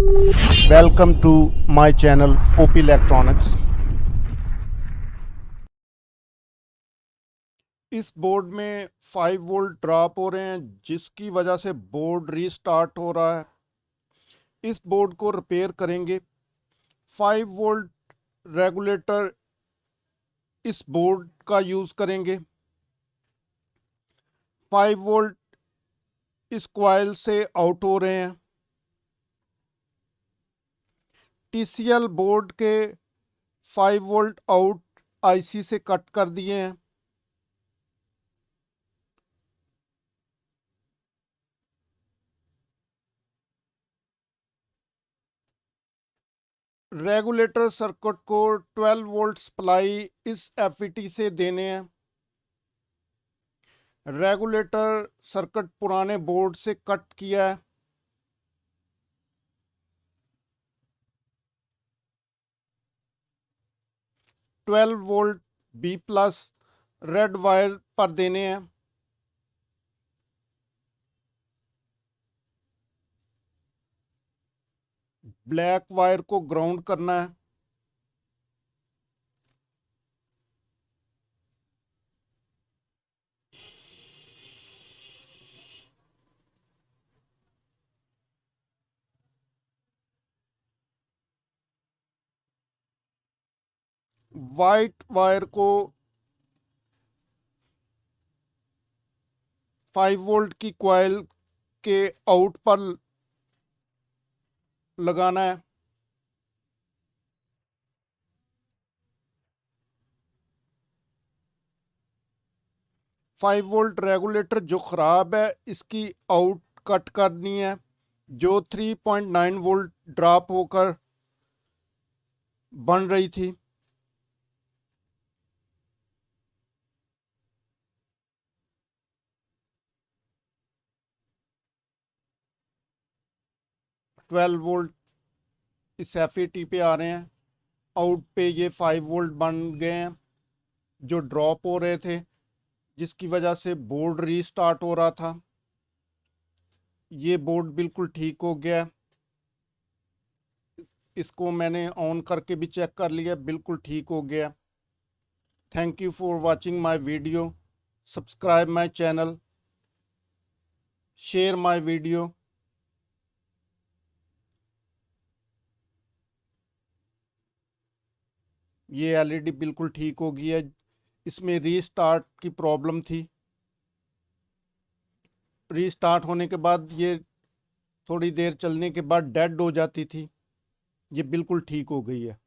Welcome to my channel OP electronics. इस board में 5 volt drop हो रहे हैं, जिसकी वजह से बोर्ड रीस्टार्ट हो रहा है। इस बोर्ड को रिपेयर करेंगे। 5 वोल्ट रेगुलेटर इस बोर्ड का यूज़ करेंगे। 5 वोल्ट इस कॉइल से आउट हो रहे हैं। TCL बोर्ड के 5 वोल्ट आउट IC से कट कर दिए हैं। रेगुलेटर सर्किट को 12 वोल्ट सप्लाई इस FET से देने हैं। रेगुलेटर सर्किट पुराने बोर्ड से कट किया है। Twelve volt B+ red wire पर देने हैं। ब्लैक वायर को ग्राउंड करना है। वाइट वायर को 5 वोल्ट की कॉइल के आउट पर लगाना है। फाइव वोल्ट रेगुलेटर जो ख़राब है, इसकी आउट कट करनी है, जो 3.9 वोल्ट ड्रॉप होकर बन रही थी। ट्वेल्व वोल्ट इस FET पे आ रहे हैं। आउट पे ये 5 वोल्ट बन गए हैं, जो ड्रॉप हो रहे थे, जिसकी वजह से बोर्ड रीस्टार्ट हो रहा था। ये बोर्ड बिल्कुल ठीक हो गया। इसको मैंने ऑन करके भी चेक कर लिया, बिल्कुल ठीक हो गया। Thank you for watching my video. Subscribe my channel, share my video. ये LED बिल्कुल ठीक हो गई है। इसमें रीस्टार्ट की प्रॉब्लम थी। रीस्टार्ट होने के बाद ये थोड़ी देर चलने के बाद डेड हो जाती थी। ये बिल्कुल ठीक हो गई है।